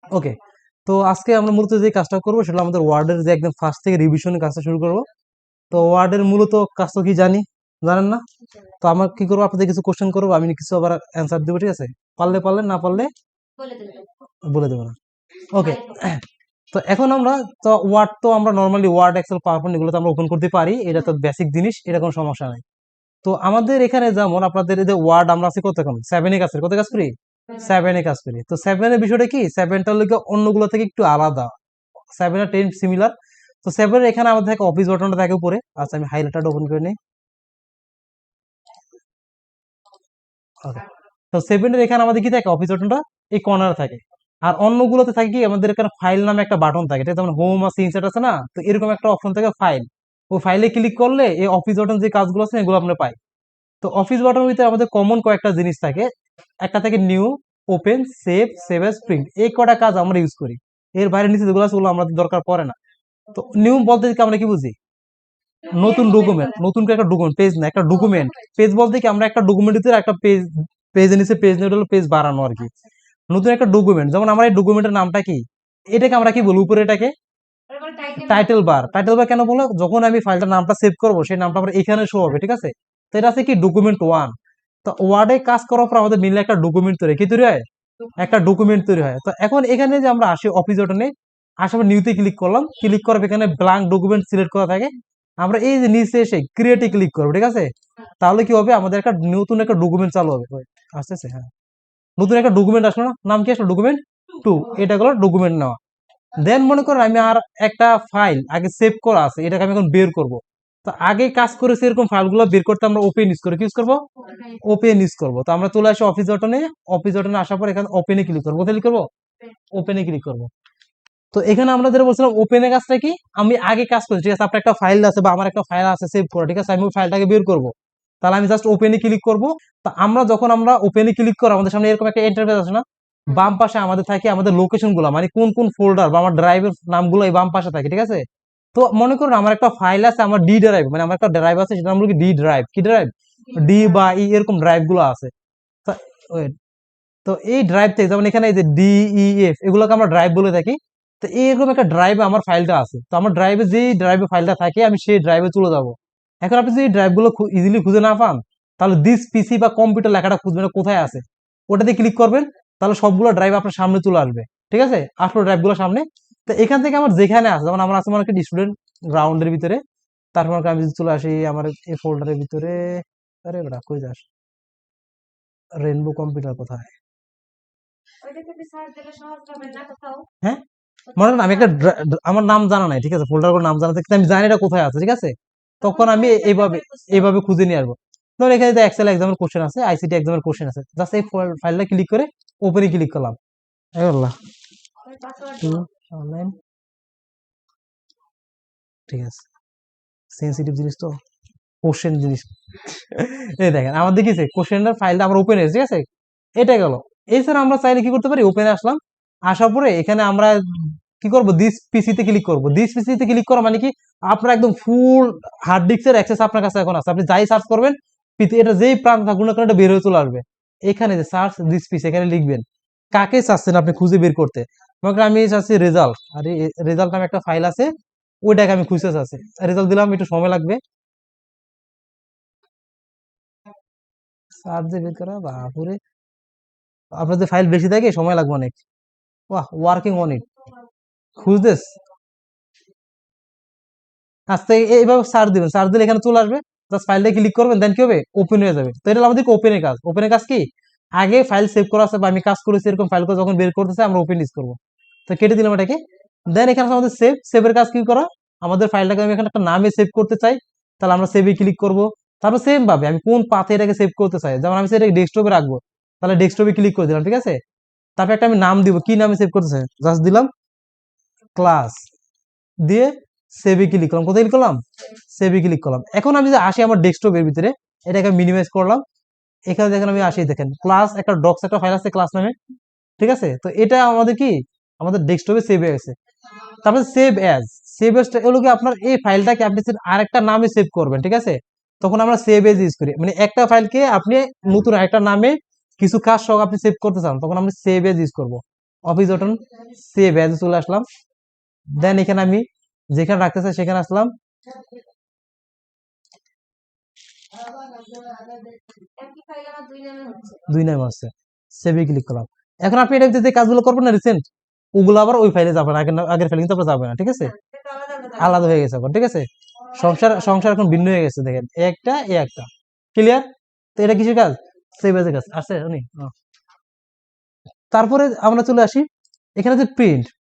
ওকে, তো আজকে আমরা মূলত যে কাজটা করবো সেটা আমাদের ওয়ার্ডের যে একদম ফার্স্ট থেকে রিভিশনের কাজটা শুরু করবো। তো ওয়ার্ডের মূলত কাজ তো কি জানেন না? তো আমার কি করবো, আপনাদের কিছু কোশ্চেন করবো, আমি কিছু আবার অ্যান্সার দেবো, ঠিক আছে? পারলে পারলে, না পারলে বলে দেবো না। ওকে, তো এখন আমরা, তো ওয়ার্ড তো আমরা normally word, Excel, PowerPoint এগুলো তো আমরা ওপেন করতে পারি, এটা তো বেসিক জিনিস, এটা কোনো সমস্যা নাই। তো আমাদের এখানে যেমন আপনাদের এই যে ওয়ার্ড আমরা আছি কত, এখন 7-এ কাজ করি, কত কাজ করি? 7-এ কাজ করি। তো 7-এর বিষয়টা কি, 7টার লোকে অন্যগুলো থেকে একটু আলাদা। 7 আর 10 সিমিলার। তো 7-এর এখানে আমাদের থাকে অফিস বাটনটা থাকে উপরে। আচ্ছা, আমি হাইলাইটারটা ওপেন করে নিই। ওকে, তো 7-এর এখানে আমাদের কি থাকে, অফিস বাটনটা এই কর্নারে থাকে। আর অন্যগুলোতে থাকে কি, আমাদের এখানে ফাইল নামে একটা বাটন থাকে, এটা যেমন হোম আছে, ইনসার্ট আছে না, তো এরকম একটা অপশন থাকে ফাইল। ও ফাইলে ক্লিক করলে এই অফিস বাটন যে কাজগুলো আছে এগুলো আপনি পাই। তো অফিস বাটনের ভিতরে আমাদের কমন কয়েকটা জিনিস থাকে। একটা থাকে new, open, save, save age, print, এই কটা কাজ আমরা ইউজ করি। এর বাইরে নিচে যেগুলো আছে ওগুলো আমাদের দরকার পড়ে না। তো নিউ বলতে কি আমরা কি বুঝি? নতুন ডকুমেন্ট, নতুন করে একটা ডকুমেন্ট, পেজ না, একটা ডকুমেন্ট। পেজ বলতে কি আমরা একটা ডকুমেন্টের ভিতরে একটা পেজ, পেজের নিচে পেজ নেই, হলো পেজ বাড়ানো আর কি। নতুন একটা ডকুমেন্ট, যেমন আমার এই ডকুমেন্টের নামটা কি, এটাকে আমরা কি বলবো, উপরে এটাকে টাইটেল বার। টাইটেল বার কেন বলো, যখন আমি ফাইলটার নামটা সেভ করবো সেই নামটা আবার এখানে শো হবে, ঠিক আছে? তো এটা আছে কি ডকুমেন্ট 1। তো ওয়ার্ডে কাজ করার পর আমাদের মিলে একটা ডকুমেন্ট তৈরি, কি তৈরি হয়, একটা ডকুমেন্ট তৈরি হয়। তো এখন এখানে যে আমরা আসি অফিস বাটনে, আসার নিউতে ক্লিক করলাম, ক্লিক করার পর এখানে ব্ল্যাঙ্ক ডকুমেন্ট সিলেক্ট করা থাকে। আমরা এই যে নিচে এসে ক্রিয়েটে ক্লিক করবো, ঠিক আছে? তাহলে কি হবে, আমাদের একটা নতুন একটা ডকুমেন্ট চালু হবে। আসতেছে, হ্যাঁ, নতুন একটা ডকুমেন্ট আসলো না, নাম কি আসলো, ডকুমেন্ট 2। এটা হলো ডকুমেন্ট নেওয়া। দেন মনে করেন আমি আর একটা ফাইল আগে সেভ করা আছে, এটাকে আমি এখন বের করব। তো আগে কাজ করেছি এরকম ফাইলগুলো বের করতে আমরা ওপেন ইউজ করি, কি ইউজ করবো, ওপেন ইউজ করবো। তো আমরা চলে আসি অফিস বাটনে, অফিস বাটনে আসার পর এখানে ওপেনে ক্লিক করবো, কোথায় ক্লিক করবো, ওপেনে ক্লিক করবো। তো এখানে আমরা যেটা বলছিলাম, ওপেনের কাজটা কি, আমি আগে কাজ করছি, ঠিক আছে? আপনার একটা ফাইল আছে বা আমার একটা ফাইল আছে সেভ করা, ঠিক আছে? আমি ওই ফাইলটাকে বের করবো, তাহলে আমি জাস্ট ওপেনে ক্লিক করবো। তা আমরা যখন আমরা ওপেনে ক্লিক করবো, আমাদের সামনে এরকম একটা ইন্টারফেস আসে না? বাম পাশে আমাদের থাকে আমাদের লোকেশন গুলো, মানে কোন কোন ফোল্ডার বা আমার ড্রাইভের নামগুলো এই বাম পাশে থাকে, ঠিক আছে? তো মনে করুন আমার একটা ফাইল আছে, আমার ডি ড্রাইভ, মানে আমার একটা ড্রাইভ আছে, সেটা আমরা ডি ড্রাইভ, কি ড্রাইভ, ডি বা ই এরকম ড্রাইভ গুলো আছে। তো wait, তো এই ড্রাইভ থেকে যেমন এখানে এই যে ডিইএফ, এগুলোকে আমরা ড্রাইভ বলে থাকি। তো এইরকম একটা ড্রাইভে আমার ফাইলটা আছে, তো আমার ড্রাইভে যেই ড্রাইভে ফাইলটা থাকে আমি সেই ড্রাইভে চলে যাব। এখন আপনি যদি ড্রাইভ গুলো ইজিলি খুঁজে না পান, তাহলে দিস পিসি বা কম্পিউটার লেখাটা খুঁজবেন কোথায় আছে, ওটাতে ক্লিক করবেন, তাহলে সবগুলো ড্রাইভ আপনার সামনে চলে আসবে, ঠিক আছে? আসলো ড্রাইভ গুলো সামনে। তো এখান থেকে আমার যেখানে আছে, যেমন আমার আছে মনে করি স্টুডেন্ট গ্রাউন্ডের ভিতরে, তারপর আমি যদি চলে আসি আমার এই ফোল্ডারের ভিতরে, আরে বেটা কই যাস, রেনবো কম্পিউটার কোথায়, হ্যাঁ, মনে করেন আমি একটা আমার নাম জানা নাই, ঠিক আছে? ফোল্ডার করে নাম জানা থাকতে আমি জানি এটা কোথায় আছে, ঠিক আছে? তখন আমি এইভাবে এইভাবে খুঁজে নিয়ে আসবো। ধর এখানে এক্সেল এক্সামের কোশ্চেন আছে, আইসিটি এক্সামের কোশ্চেন আছে, জাস্ট এই ফাইলটা ক্লিক করে ওপেনে ক্লিক করলাম। এই আল্লাহ, অনলাইন, ঠিক আছে, সেন্সিটিভ জিনিস তো, কোশ্চেন জিনিস। এই দেখেন আমার দেখিছে কোশ্চেনের ফাইলটা আমার ওপেন হয়েছে, ঠিক আছে? এটা গেল। এছাড়া আমরা চাইলে কি করতে পারি, ওপেনে আসলাম, আসার পরে এখানে আমরা কি করব, দিস পিসিতে ক্লিক করব। দিস পিসিতে ক্লিক করা মানে কি, আপনার একদম ফুল হার্ড ডিস্কের অ্যাক্সেস আপনার কাছে এখন আছে, আপনি যাই সার্চ করবেন, এটা যেই প্রান্ত থাকুন না কেন এটা বের হয়ে চলে আসবে। এখানে যে সার্চ দিস পিসি, এখানে লিখবেন কাকে চাচ্ছেন আপনি খুঁজে বের করতে। মনে করেন আমি চাচ্ছি রেজাল্ট, আর রেজাল্ট নামে একটা ফাইল আছে, ওইটাকে আমি খুঁজতে চাচ্ছি। রেজাল্ট দিলাম, একটু সময় লাগবে সার্চ দিয়ে বের করা, বাপুরে, আপনার যে ফাইল বেশি থাকে সময় লাগবে অনেক। বাহ, ওয়ার্কিং অন ইট, খুঁজতেস। আস্তে এইভাবে সার্চ দিবেন, সার্চ দিলে এখানে চলে আসবে, জাস্ট ফাইলটা ক্লিক করবেন, দেন কি হবে, ওপেন হয়ে যাবে। তো এটা হলো আমাদের ওপেনের কাজ। ওপেনের কাজ কি, আগে ফাইল সেভ করা আছে বা আমি কাজ করেছি এরকম ফাইলকে যখন বের করতেছে আমরা ওপেন ইউজ করবো। তো কেটে দিলাম এটাকে। দেন এখানে আছে আমাদের সেভ, সেভের কাজ কি করা, আমাদের ফাইলটাকে আমি এখানে একটা নামে সেভ করতে চাই, তাহলে আমরা সেভে ক্লিক করব। তারপর সেম ভাবে আমি কোন পাথে এটাকে সেভ করতে চাই, যেমন আমি সেটাকে ডেস্কটপে রাখবো, তাহলে ডেস্কটপে ক্লিক করে দিলাম, ঠিক আছে? তারপর একটা আমি নাম দিব, কি নামে সেভ করতে চাই, জাস্ট দিলাম ক্লাস, দিয়ে সেভে ক্লিক করলাম, কোথায় ক্লিক করলাম, সেভে ক্লিক করলাম। এখন আমি যে আসি আমার ডেস্কটপের ভিতরে, এটাকে মিনিমাইজ করলাম। এখানে দেখেন আমি আসি, দেখেন ক্লাস একটা ডক্স একটা ফাইল আছে ক্লাস নামে, ঠিক আছে? তো এটা আমাদের কি, আমাদের ডেস্কটপে সেভ হয়ে গেছে। তারপরে সেভ অ্যাজ, সেভ অ্যাজটা এগুলো কি আপনার এই ফাইলটাকে আপনি আরেকটা নামে সেভ করবেন, ঠিক আছে? তখন আমরা সেভ এজ ইউজ করি, মানে একটা ফাইলকে আপনি নতুন একটা নামে কিছু কাজ সহ আপনি সেভ করতে চান, তখন আমরা সেভ এজ ইউজ করবো। অফিস বাটন, সেভ অ্যাজ চলে আসলাম। দেন এখানে আমি যেখানে রাখতে চাই সেখানে আসলাম। দুই নাম আছে, সেভে ক্লিক করলাম। এখন আপনি এটা যে কাজগুলো করবেন না রিসেন্ট, ওগুলো আবার ওই ফাইলে যাবে না, আগের ফাইলে কিন্তু আপনার যাবে না, ঠিক আছে? আলাদা হয়ে গেছে এখন, ঠিক আছে? সংসার সংসার এখন ভিন্ন হয়ে গেছে, দেখেন একটা এ একটা, ক্লিয়ার? তো এটা কিসের কাজ? সেভ এর কাজ আছে উনি। তারপরে আমরা চলে আসি এখানে যে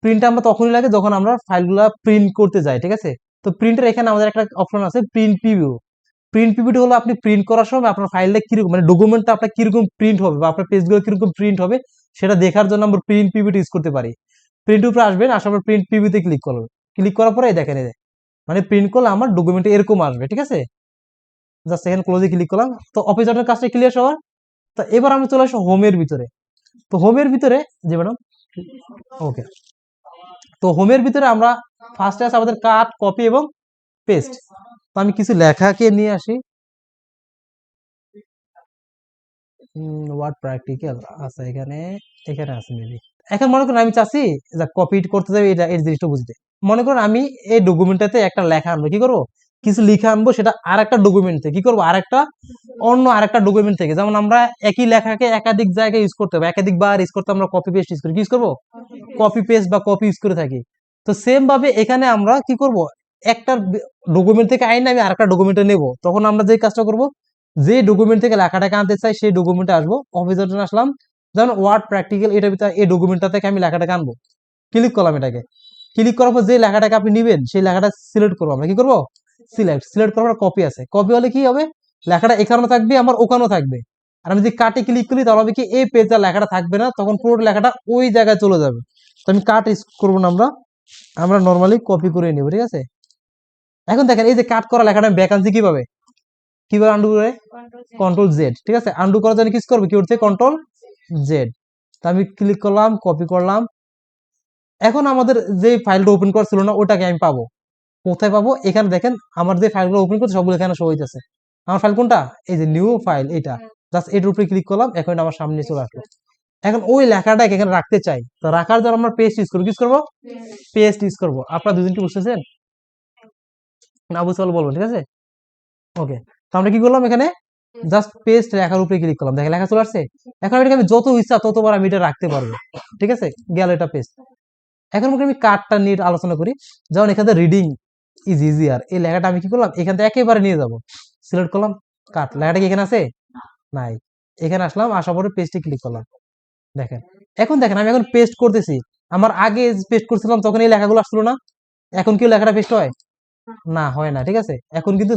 প্রিন্ট আমরা তখনই লাগে যখন আমরা ফাইলগুলা প্রিন্ট করতে যাই, ঠিক আছে? তো প্রিন্টের এখানে আমাদের একটা অপশন আছে প্রিন্ট প্রিভিউ। প্রিন্ট প্রিভিউটা হলো আপনি প্রিন্ট করার সময় আপনার ফাইলটা কিরকম, মানে ডকুমেন্টটা আপনার কিরকম প্রিন্ট হবে বা আপনার পেজগুলো কিরকম প্রিন্ট হবে সেটা দেখার জন্য আমরা প্রিন্ট প্রিভিউটা ইউজ করতে পারি। প্রিন্ট উপরে আসবেন, আসার পর প্রিন্ট প্রিভিউতে ক্লিক করবেন। ক্লিক করার পরে দেখেন এই যে, মানে প্রিন্ট করলে আমার ডকুমেন্টে এরকম আসবে, ঠিক আছে? জাস্ট এখানে ক্লোজে ক্লিক করলাম। তো অফিসারের কাজটা ক্লিয়ার সবার। তো এবার আমি চলে আসি হোমের ভিতরে। তো হোমের ভিতরে যে ম্যাডাম, ওকে, তো হোমের ভিতরে আমরা ফার্স্টে আছে আমাদের কাট, কপি এবং পেস্ট। তো আমি কিছু লেখাকে নিয়ে আসি। ওয়ার্ড প্র্যাকটিক্যাল আছে এখানে, এখানে আছে মেবি। এখন মনে করেন আমি চাচ্ছি যে কপি করতে যাবে, এটা এই জিনিসটা বুঝতে। মনে করেন আমি এই ডকুমেন্টটাতে একটা লেখা আনবো, কি করবো? কিছু লিখে আনবো, সেটা আর একটা ডকুমেন্ট থেকে কি করবো, অন্য আরেকটা ডকুমেন্ট থেকে। যেমন আমরা একই লেখাকে একাধিক জায়গায় ইউজ করতে হবে, একাধিক বার ইউজ করতে আমরা কপি পেস্ট ইউজ করি, কি ইউজ করবো? কপি পেস্ট বা কপি ইউজ করে থাকি। তো সেম ভাবে এখানে আমরা কি করব, একটা ডকুমেন্ট থেকে আইন আমি আরেকটা ডকুমেন্টে নেব, তখন আমরা যে কাজটা করব, যে ডকুমেন্ট থেকে লেখাটাকে আনতে চাই সেই ডকুমেন্টে আসবো, অফিসের জন্য আসলাম, যেমন ওয়ার্ড প্র্যাকটিক্যাল, এটার ভিতরে এই ডকুমেন্টটা থেকে আমি লেখাটাকে আনবো। ক্লিক করলাম এটাকে। ক্লিক করার পর যে লেখাটাকে আপনি নিবেন সেই লেখাটা সিলেক্ট করবো। আমরা কি করবো? সিলেক্ট করার পর কপি আছে, কপি হলে কি হবে, লেখাটা এখানেও থাকবে আমার ওখানেও থাকবে। আর আমি যদি কাটে ক্লিক করি তাহলে হবে কি, এই পেজে লেখাটা থাকবে না, তখন পুরো লেখাটা ওই জায়গায় চলে যাবে। তো আমি কাট ইউজ করবো না, আমরা আমরা নর্মালি কপি করে নিব, ঠিক আছে? এখন দেখেন এই যে কাট করা লেখাটা ভ্যাকান্সি কিভাবে কিভাবে আন্ডু করে, কন্ট্রোল জেড, ঠিক আছে? আন্ডু করার জন্য কি করবে, কি করছে, কন্ট্রোল জেড। তো আমি ক্লিক করলাম, কপি করলাম। এখন আমাদের যে ফাইলটা ওপেন করা ছিল না ওটাকে আমি পাবো কোথায়, পাবো এখানে দেখেন, আমার যে ফাইলগুলো ওপেন করছে সবগুলো এখানে শো হইতেছে। আমার ফাইল কোনটা, এই যে নিউ ফাইল, এটা জাস্ট এটার উপরে ক্লিক করলাম, এখন এটা আমার সামনে চলে আসলো। এখন ওই লেখাটাকে এখানে রাখতে চাই, তো রাখার জন্য আমরা পেস্ট ইউজ করবো, কি করবো, পেস্ট ইউজ করবো। আপনারা দুজন কি বুঝতেছেন? না বুঝতে পারলে বলবেন, ঠিক আছে? ওকে, তো আমরা কি করলাম, এখানে জাস্ট পেস্ট লেখার উপরে ক্লিক করলাম, দেখেন লেখা চলে আসছে। এখন এটাকে আমি যত ইচ্ছা ততবার আমি এটা রাখতে পারবো, ঠিক আছে? গেল এটা পেস্ট। এখন আমি কার্ডটা নিয়ে আলোচনা করি। যেমন এখানে রিডিং ইজ ইজিয়ার, এই লেখাটা আমি কি করলাম, এখান থেকে একেবারে নিয়ে যাব, সিলেক্ট করলাম কাট, লেখাটা কি এখানে আছে? নাই। এখানে আসলাম, আসার পরে পেস্টে ক্লিক করলাম, দেখেন। এখন দেখেন আমি এখন পেস্ট করতেছি, আমার আগে পেস্ট করছিলাম তখন এই লেখাগুলো আসলো না, এখন কি লেখাটা পেস্ট হয়? না, হয় না, ঠিক আছে? এখন কিন্তু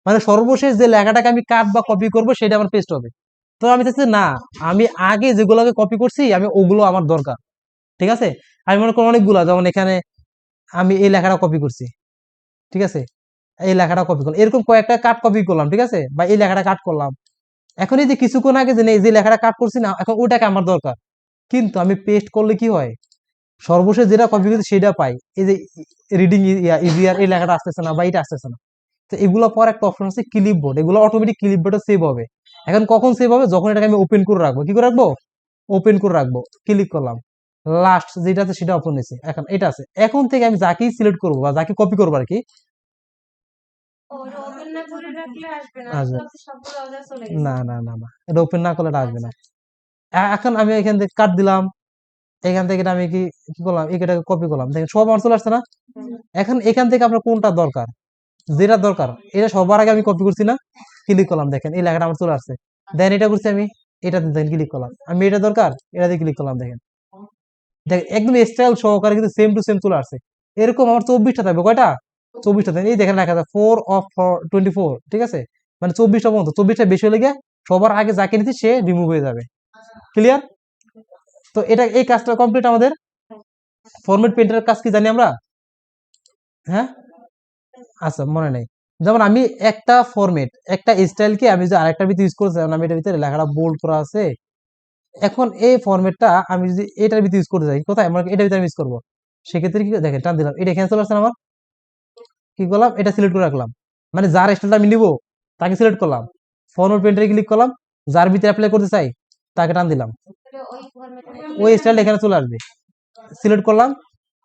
মানে সর্বশেষ যে লেখাটাকে আমি কাট বা কপি করব সেটা আমার পেস্ট হবে। তো আমি চাচ্ছি না, আমি আগে যেগুলোকে কপি করছি আমি ওগুলো আমার দরকার, ঠিক আছে? আমি মনে করি অনেকগুলা, যেমন এখানে আমি এই লেখাটা কপি করছি, ঠিক আছে? এই লেখাটা কপি করলাম, এরকম কয়েকটা কাট কপি করলাম, ঠিক আছে? বা এই লেখাটা কাট করলাম। এখন এই যে কিছুক্ষণ আগে যে লেখাটা কাট করছি না, এখন ওটাকে আমার দরকার, কিন্তু আমি পেস্ট করলে কি হয়, সর্বশেষ যেটা কপি করছি সেটা পাই। এই যে রিডিং ইজিয়ার, এই লেখাটা আসতেছে না বা এটা আসতেছে না। তো এগুলো পর একটা অপশন আছে ক্লিপবোর্ড, এগুলো অটোমেটিক ক্লিপবোর্ডে সেভ হবে। এখন কখন সেভ হবে, যখন এটাকে আমি ওপেন করে রাখবো, কি করে রাখবো, ওপেন করে রাখবো। ক্লিক করলাম, লাস্ট যেটা আছে সেটা ওপেন হয়েছে, এখন এটা আছে। এখন থেকে আমি যাকেই সিলেক্ট করবো বা যাকে কপি করবো আর কি, আসবে না, না, না, না, এটা ওপেন না করলে এটা আসবে না। এখন আমি এখান থেকে কাট দিলাম, এখান থেকে এটা আমি কি কি করলাম, এটাকে কপি করলাম, দেখেন সব আমার চলে আসছে না? এখন এখান থেকে আপনার কোনটা দরকার, যেটা দরকার এটা সবার আগে আমি কপি করছি না, ক্লিক করলাম, দেখেন এই লেখাটা আমার চলে আসছে। দেন এটা করছি আমি, এটা দেখেন ক্লিক করলাম, আমি এটা দরকার, এটা দিয়ে ক্লিক করলাম, দেখেন দেখেন একদম স্টাইল সহকারে কিন্তু সেম টু সেম চলে আসছে। এরকম আমার 24টা থাকবে, কয়টা, 24টা থাকবে। এই দেখেন লেখা আছে 4 of 24, ঠিক আছে? মানে 24টা পর্যন্ত, 24টা বেশি হলে গিয়ে সবার আগে যাকে নিচ্ছি সে রিমুভ হয়ে যাবে, ক্লিয়ার? তো এটা এই কাজটা কমপ্লিট আমাদের। ফরম্যাট পেন্টারের কাজ কি জানি আমরা, হ্যাঁ? আচ্ছা, মনে নেই। যেমন আমি একটা ফরম্যাট, একটা স্টাইলকে আমি যে আরেকটার ভিতরে ইউজ করতে চাই, আমি এটার ভিতরে লেখাটা বোল্ড করা আছে। এখন এই ফরম্যাটটা আমি যদি এটার ভিতরে ইউজ করতে চাই, কোথায় আমরা এটার ভিতরে ইউজ করবো, সেক্ষেত্রে কি দেখেন টান দিলাম, এটা এখানে চলে আসছে না আমার, কি করলাম, এটা সিলেক্ট করে রাখলাম, মানে যার স্টাইলটা আমি নিবো তাকে সিলেক্ট করলাম, ফরম্যাট পেন্টারে ক্লিক করলাম, যার ভিতরে অ্যাপ্লাই করতে চাই তাকে টান দিলাম, ওই স্টাইল এখানে চলে আসবে। সিলেক্ট করলাম,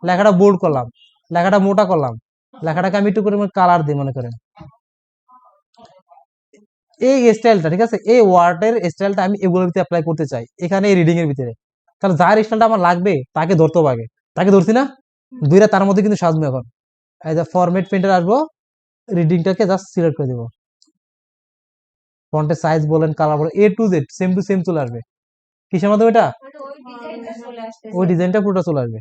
লেখাটা বোল্ড করলাম, লেখাটা মোটা করলাম, লেখাটাকে আমি একটু করে কালার দিই মনে করেন। এই স্টাইলটা ঠিক আছে, এই ওয়ার্ডের স্টাইলটা আমি এগুলোর ভিতরে অ্যাপ্লাই করতে চাই, এখানে এই রিডিং এর ভিতরে। তাহলে যার স্টাইলটা আমার লাগবে তাকে ধরতে হবে আগে। তাকে ধরছি না, দুইটা তার মধ্যে কিন্তু সাজবো এখন। এই যে ফরম্যাট পেন্টার আসবো, রিডিংটাকে জাস্ট সিলেক্ট করে দেবো, ফন্টের সাইজ বলেন, কালার বলেন, A to Z same to same চলে আসবে। কিসের মাধ্যমে এটা, ওই ডিজাইনটা পুরোটা চলে আসবে।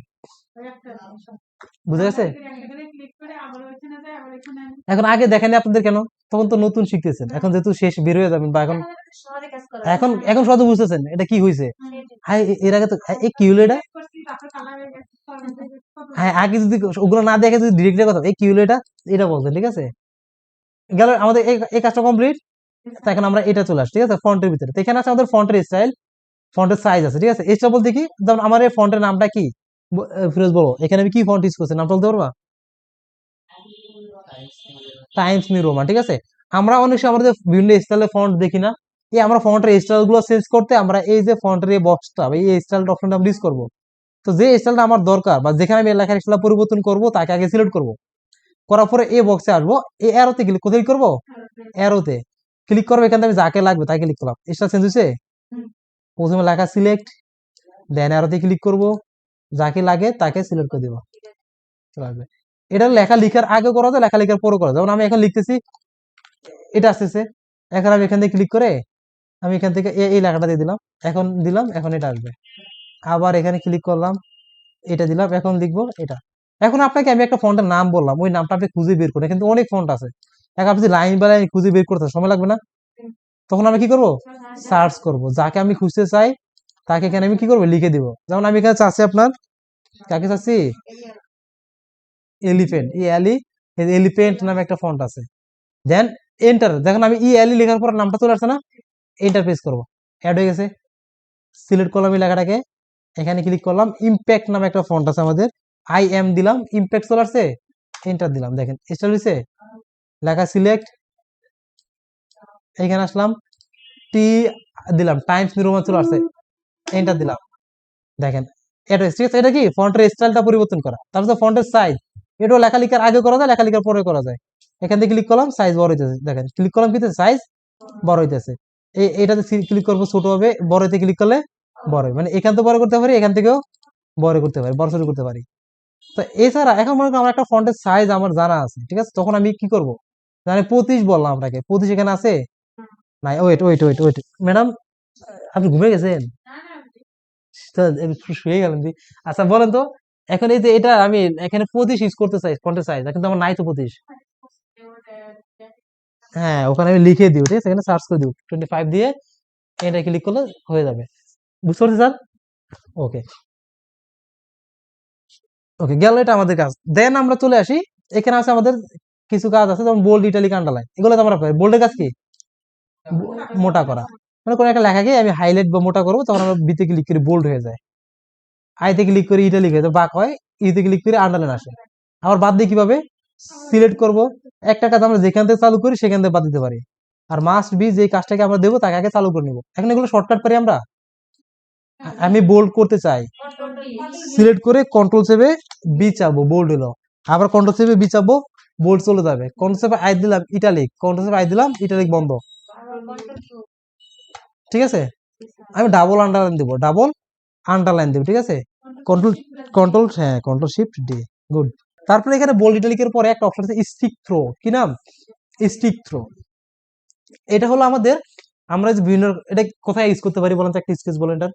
বুঝে গেছে? এখন আগে দেখেনি আপনাদের কেন, তখন তো নতুন শিখতেছেন, এখন যেহেতু শেষ বের হয়ে যাবেন বা এখন এখন এখন সহজে বুঝতেছেন এটা কি হয়েছে। হ্যাঁ এর আগে তো এই কি হলো এটা, হ্যাঁ আগে যদি ওগুলো না দেখে যদি ডিরেক্ট কথা এই কি হলো এটা, এটা বলছেন ঠিক আছে। গেল আমাদের এই কাজটা কমপ্লিট। তো এখন আমরা এটা চলে আসি ঠিক আছে ফন্টের ভিতরে। তো এখানে আছে আমাদের ফন্টের স্টাইল, ফন্টের সাইজ আছে ঠিক আছে। এটা বলতে কি, যেমন আমার এই ফন্টের নামটা কি, ফিরোজ বলো এখানে আমি কি ফন্ট ইউজ করছি, নামটা বলতে পারবা? টাইমস নিউ রোমান ঠিক আছে। আমরা অনেক সময় আমাদের বিভিন্ন স্টাইলের ফন্ট দেখি না, এই আমরা ফন্টের স্টাইল গুলো চেঞ্জ করতে আমরা এই যে ফন্টের এই বক্সটা এই স্টাইল অপশনটা আমরা ইউজ করবো। তো যে স্টাইলটা আমার দরকার বা যেখানে আমি লেখার স্টাইল পরিবর্তন করব তাকে আগে সিলেক্ট করব, করার পরে এই বক্সে আসবো, এই অ্যারোতে ক্লিক, কোথায় করব, অ্যারোতে ক্লিক করবো, এখান থেকে আমি যাকে লাগবে তাকে ক্লিক করলাম, স্টাইল চেঞ্জ হয়েছে। প্রথমে লেখা সিলেক্ট, দেন অ্যারোতে ক্লিক করব, যাকে লাগে তাকে সিলেক্ট করে দিব, চলে আসবে। এটা লেখা লিখার আগে করা যায়, লেখা লিখার পরে করা যায়। যেমন আমি এখন লিখতেছি, এটা আসতেছে, এখন আমি এখান থেকে ক্লিক করে আমি এখান থেকে এই লেখাটা দিয়ে দিলাম, এখন দিলাম, এখন এটা আসবে। আবার এখানে ক্লিক করলাম, এটা দিলাম, এখন লিখবো এটা। এখন আপনাকে আমি একটা ফন্টের নাম বললাম, ওই নামটা আপনি খুঁজে বের করেন, কিন্তু অনেক ফন্ট আছে, এখন আপনি লাইন বাই লাইন খুঁজে বের করতে সময় লাগবে না। তখন আমি কি করব, সার্চ করব, যাকে আমি খুঁজতে চাই তাকে এখানে আমি কি করবো লিখে দিব। যেমন আমি এখানে চাচ্ছি আপনার, কাকে চাচ্ছি, এলিফেন্ট, এলিফেন্ট নামে একটা ফন্ট আছে। দেন এন্টার, দেখেন আমি লেখার পর নামটা চলে আসছে না, এন্টার প্রেস করবো, অ্যাড হয়ে গেছে। সিলেক্ট করলাম এই লেখাটাকে, এখানে ক্লিক করলাম, ইম্প্যাক্ট নামে একটা ফন্ট আছে আমাদের, দিলাম, ইম্প্যাক্ট চলে আসছে, এন্টার দিলাম, দেখেন স্টাইল হয়েছে। লেখা সিলেক্ট, এখানে আসলাম, টি দিলাম, টাইমস নিউ রোমান চলে আসছে, এন্টার দিলাম, দেখেন এটা ঠিক আছে। এটা কি ফন্টের স্টাইলটা পরিবর্তন করা। তারপর ফন্টের সাইজ, এটাও লেখালেখার আগে করা যায়, লেখালেখার পরে করা যায়। এখান থেকে ক্লিক করলাম, সাইজ বড় হইতেছে, দেখেন ক্লিক করলাম কিন্তু সাইজ বড় হইতেছে। এটাতে ক্লিক করবো, ছোট হবে, বড় হইতে ক্লিক করলে বড় হবে, মানে এখান থেকে বড় করতে পারি, এখান থেকেও বড় করতে পারি, বড় ছোট করতে পারি। তো এছাড়া এখন মনে করেন আমার একটা ফন্টের সাইজ আমার জানা আছে ঠিক আছে, তখন আমি কি করব, মানে 25 বললাম আপনাকে, 25 এখানে আছে নাই, wait wait wait wait madam, আপনি ঘুমিয়ে গেছেন, তো শুয়ে গেলেন জি। আচ্ছা বলেন তো, এখন এই যে এটা আমি এখানে 25 ইউজ করতে চাই ফন্টের সাইজ, কিন্তু আমার নাই তো 25। হ্যাঁ ওখানে আমি লিখে দিই, ঠিক আছে, এখানে সার্চ করে দিব 25 দিয়ে, এটা ক্লিক করলে হয়ে যাবে। বুঝতে পারছি স্যার? ওকে ওকে, গেল এটা আমাদের কাজ। দেন আমরা চলে আসি, এখানে আছে আমাদের কিছু কাজ আছে, যেমন বোল্ড, ইটালিক, আন্ডারলাইন, এগুলো তো আমরা পাই। বোল্ডের কাজ কি, মোটা করা, মানে কোনো একটা লেখাকে আমি হাইলাইট বা মোটা করবো, তখন আমরা বিতে ক্লিক করি বোল্ড হয়ে যায়, আইতে ক্লিক করি ইটালিক হয়ে যায়, বাঁক হয়, ইতে ক্লিক করে আন্ডারলাইন আসে। আবার বাদ দিয়ে কিভাবে, সিলেক্ট করব, একটা কাজ আমরা যেখান থেকে চালু করি সেখান থেকে বাদ দিতে পারি, আর মাস্ট বি যে কাজটাকে আমরা দেবো তাকে আগে চালু করে নিব। এখন এগুলো শর্টকাট পারি আমরা। আমি বোল্ড করতে চাই, সিলেক্ট করে কন্ট্রোল সেভে বি চাপবো, বোল্ড হলো, আবার কন্ট্রোল সেভে বি চাপবো, বোল্ড চলে যাবে। কন্ট্রোল সেভে আই দিলাম ইটালিক, কন্ট্রোল সেভে আই দিলাম ইটালিক বন্ধ, ঠিক আছে। আমি ডাবল আন্ডারলাইন দিব, ডাবল আন্ডারলাইন দিব, ঠিক আছে। কন্ট্রোল কন্ট্রোল হ্যাঁ কন্ট্রোল শিফট ডি, গুড। তারপরে এখানে বোল্ড ইটালিকের পরে একটা অপশন আছে স্টিক থ্রো, কি নাম, স্টিক থ্রো। এটা হলো আমাদের, আমরা যে বিভিন্ন, এটা কোথায় ইউজ করতে পারি বলেন তো, একটা স্কেচ বলেন এটা,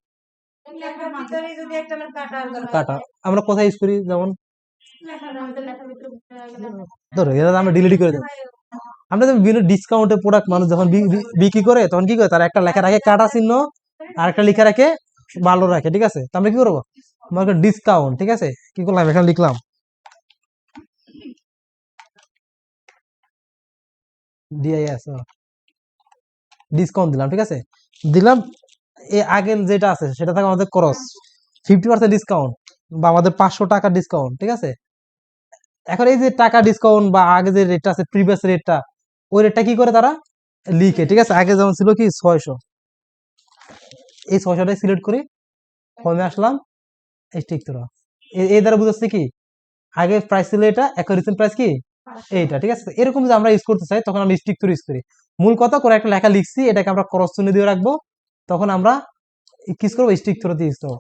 কাটা আমরা কোথায় ইউজ করি, যেমন ধরো এটা আমরা ডিলিট করে দেবো। আমরা যখন বিভিন্ন ডিসকাউন্টে প্রোডাক্ট মানুষ যখন বিক্রি করে, তখন কি করে, তারা একটা লেখা রাখে কাটা চিহ্ন, আর একটা লেখা রাখে ভালো রাখে, ঠিক আছে। তো আমরা কি করবো, আমরা ডিসকাউন্ট, ঠিক আছে, কি করলাম, এখানে লিখলাম ডিআইএস, ডিসকাউন্ট দিলাম, ঠিক আছে, দিলাম। আগের যেটা আছে সেটা থেকে আমাদের ক্রস 50% ডিসকাউন্ট, বা আমাদের 500 টাকা ডিসকাউন্ট, ঠিক আছে। এখন এই যে টাকা ডিসকাউন্ট বা আগে যে রেটটা আছে প্রিভিয়াস রেটটা, ওই রেটটা কি করে তারা লিখে, ঠিক আছে। আগে যেমন ছিল কি 600, এই 600টাই সিলেক্ট করি, হোমে আসলাম, স্টিক থ্রো। এই দ্বারা বুঝাচ্ছে কি আগে প্রাইস ছিল এটা, এখন রিসেন্ট প্রাইস কি এইটা, ঠিক আছে। এরকম যদি আমরা ইউজ করতে চাই তখন আমরা স্টিক থ্রু ইউজ করি। মূল কথা করে একটা লেখা লিখছি, এটাকে আমরা ক্রস চিহ্ন দিয়ে রাখবো, তখন আমরা কি করবো, স্টিক থ্রো দিয়ে ইউজ করবো,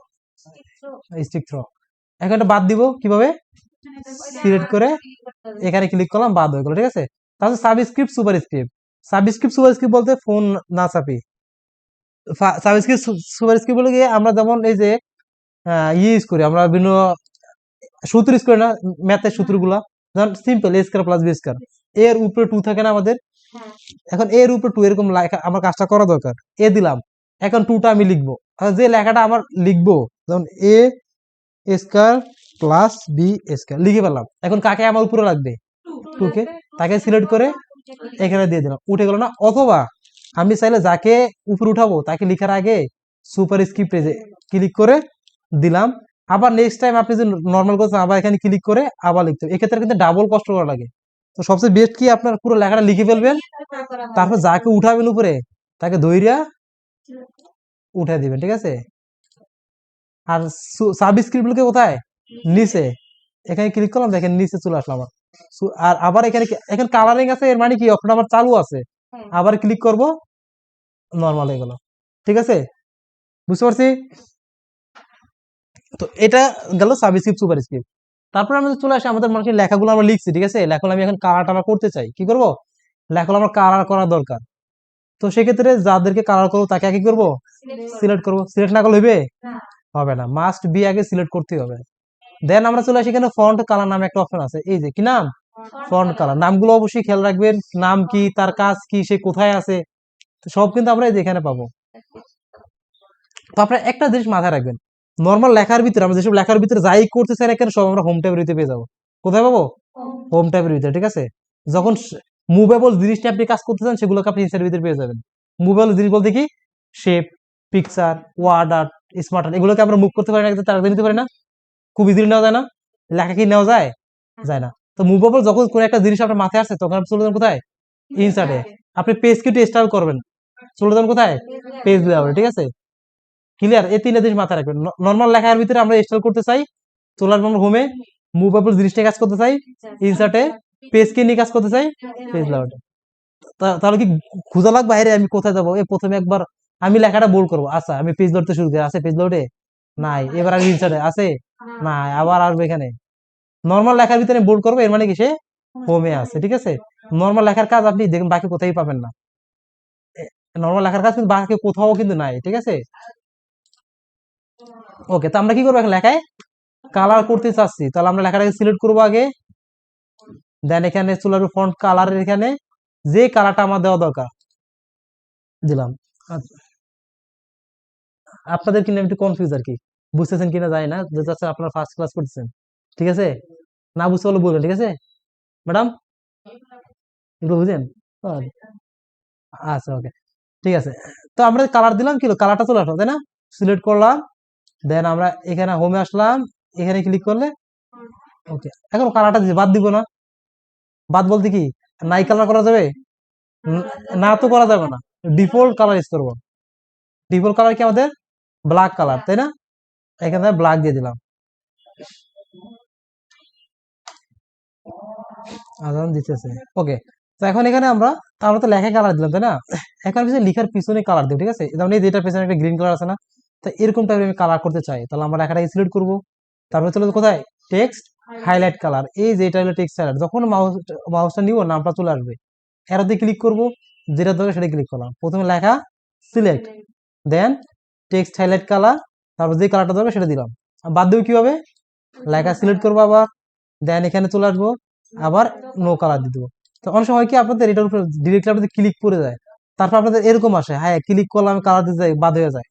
স্টিক থ্রো। এখন এটা বাদ দিব কিভাবে, সিলেক্ট করে এখানে ক্লিক করলাম, বাদ হয়ে গেল, ঠিক আছে। তাহলে subscript super script, subscript super script বলতে ফোন না চাপি, সাবস্ক্রিপ্ট সুপার স্ক্রিপ্ট বলে গিয়ে আমরা যেমন এই যে ইউজ করি, আমরা বিভিন্ন সূত্র ইউজ করি না, ম্যাথের সূত্রগুলা, যেমন সিম্পল এ স্কয়ার প্লাস বি স্কয়ার, এর উপরে 2 থাকে না আমাদের, এখন এর উপরে 2 এরকম লেখা আমার কাজটা করা দরকার, এ দিলাম, এখন 2টা আমি লিখবো, আর যে লেখাটা আমার লিখবো, যেমন এ স্কয়ার প্লাস বি স্কয়ার লিখে পেলাম, এখন কাকে আমার উপরে লাগবে, 2 কে, তাকে সিলেক্ট করে এখানে দিয়ে দিলাম, উঠে গেল না। অথবা আমি চাইলে যাকে উপরে উঠাবো তাকে লিখার আগে সুপার স্ক্রিপ্টে যে ক্লিক করে দিলাম, আবার নেক্সট টাইম আপনি যে নর্মাল করছেন আবার এখানে ক্লিক করে আবার লিখতে হবে, এক্ষেত্রে কিন্তু ডাবল কষ্ট করা লাগে। তো সবচেয়ে বেস্ট কি আপনার পুরো লেখাটা লিখে ফেলবেন, তারপর যাকে উঠাবেন উপরে তাকে ধইরা উঠে দিবেন, ঠিক আছে। আর সাবস্ক্রিপ্ট লিখে কোথায়, নিচে, এখানে ক্লিক করলাম, দেখেন নিচে চলে আসলো আমার। আর আবার এখানে এখানে কালারিং আছে, এর মানে কি অপশন আবার চালু আছে, আবার ক্লিক করব, নর্মাল হয়ে গেল, ঠিক আছে, বুঝতে পারছি। তো এটা গেল সাবস্ক্রিপ্ট সুপার স্ক্রিপ্ট। তারপরে আমাদের চলে আসে আমাদের মানুষের লেখাগুলো আমরা লিখছি, ঠিক আছে, লেখাগুলো আমি এখন কালার টালার করতে চাই, কি করব, লেখাগুলো আমার কালার করা দরকার। তো সেক্ষেত্রে যাদেরকে কালার করবো তাকে কি করব, সিলেক্ট করব, সিলেক্ট না করলে হবে না, মাস্ট বি আগে সিলেক্ট করতে হবে। দেন আমরা চলে আসি এখানে ফন্ট কালার নামে একটা অপশন আছে, এই যে কি নাম, ফন্ট কালার। নামগুলো অবশ্যই খেয়াল রাখবেন, নাম কি, তার কাজ কি, সে কোথায় আছে, তো সব কিন্তু আমরা এই যে এখানে পাবো। তো আপনারা একটা জিনিস মাথায় রাখবেন, নর্মাল লেখার ভিতরে আমরা যেসব লেখার ভিতরে যাই করতে চাই না কেন সব আমরা হোম ট্যাবের ভিতরে পেয়ে যাবো। কোথায় পাবো, হোম ট্যাবের ভিতরে, ঠিক আছে। যখন মুভেবল জিনিসটা আপনি কাজ করতে চান সেগুলোকে আপনি ইনসাইডের ভিতরে পেয়ে যাবেন। মুভেবল জিনিস বলতে কি, shape, picture, word art, smart art, এগুলোকে আমরা মুভ করতে পারি না, তাড়াতাড়ি নিতে পারি না, খুব ইজিলি নেওয়া যায় না, লেখা কি নেওয়া যায়, যায় না। তো মুভেবল যখন কোন একটা জিনিস আপনার মাথায় আসছে তখন আপনি চলে যান কোথায়, ইনসার্টে, আপনি পেজ কি স্টাইল করবেন, চলে যান কোথায়, পেজ লেআউটে, ঠিক আছে। ক্লিয়ার, এই তিনটা জিনিস মাথায় রাখবেন। নর্মাল লেখার ভিতরে আমরা স্টাইল করতে চাই, চলে আসবো আমরা হোমে, মুভেবল জিনিসটা কাজ করতে চাই ইনসার্টে, পেজ কে নিয়ে কাজ করতে চাই পেজ লেআউটে। তাহলে কি খোঁজা লাগবে বাইরে আমি কোথায় যাবো, এই প্রথমে একবার আমি লেখাটা বোল্ড করবো, আচ্ছা আমি পেজ লোডতে শুরু করি, আছে পেজ লোডে নাই, এবার আমি ইনসার্টে আছে নাই, আবার আসবে এখানে, নর্মাল লেখার ভিতরে বোল্ড করবো, এর মানে কি সে হোমে আছে, ঠিক আছে। নর্মাল লেখার কাজ আপনি দেখুন বাকি কোথায় পাবেন না, নর্মাল লেখার কাজ কিন্তু বাকি কোথাও কিন্তু নাই, ঠিক আছে। ওকে, তো আমরা কি করবো, এখন লেখায় কালার করতে চাচ্ছি, তাহলে আমরা লেখাটাকে সিলেক্ট করবো আগে, দেন এখানে চলে আসবো ফন্ট কালারের, এখানে যে কালারটা আমার দেওয়া দরকার দিলাম। আচ্ছা, আপনাদের কিনা একটু কনফিউজ আর কি, বুঝতেছেন কিনা জানি না, যে যাচ্ছে আপনারা ফার্স্ট ক্লাস করতেছেন, ঠিক আছে, না বুঝতে পারলে বলবেন, ঠিক আছে ম্যাডাম, একটু বুঝেন। আচ্ছা ওকে, ঠিক আছে। তো আমরা কালার দিলাম, কি কালারটা চলে আসলো, তাই না, সিলেক্ট করলাম, দেন আমরা এখানে হোমে আসলাম, এখানে ক্লিক করলে ওকে, এখন কালারটা বাদ দিব না, বাদ বলতে কি নাই কালার করা যাবে, না তো করা যাবে না, ডিফল্ট কালার ইউজ করবো, ডিফল্ট কালার কি আমাদের ব্ল্যাক কালার, তাই না, এখানে ব্ল্যাক দিয়ে দিলাম, আজান দিতেছে, ওকে। তো এখন এখানে আমরা তো লেখায় কালার দিলাম, তাই না, এখন লেখার পিছনে কালার দেব, ঠিক আছে, যেমন এই যেটার পিছনে একটা গ্রিন কালার আছে না, তো এরকম টাইপের আমি কালার করতে চাই, তাহলে আমরা লেখাটাকে সিলেক্ট করবো, তারপরে চলে যাবো কোথায়, টেক্সট হাইলাইট কালার, এই যে এটা হলো টেক্সট হাইলাইট, যখন মাউসটা নিব নামটা চলে আসবে, এরাতে ক্লিক করব, যেটা দরকার সেটা ক্লিক করলাম, প্রথমে লেখা সিলেক্ট, দেন টেক্সট হাইলাইট কালার, তারপর যে কালারটা দরকার সেটা দিলাম। বাদ দেবো কিভাবে, লেখা সিলেক্ট করবো আবার, দেন এখানে চলে আসবো, আবার নো কালার দিয়ে দেবো। তো অনেক সময় কি আপনাদের এটার উপরে ডিরেক্টলি আপনাদের ক্লিক করে যায়, তারপর আপনাদের এরকম আসে, হ্যাঁ ক্লিক করলাম কালার দিতে যাই, বাদ হয়ে যায়।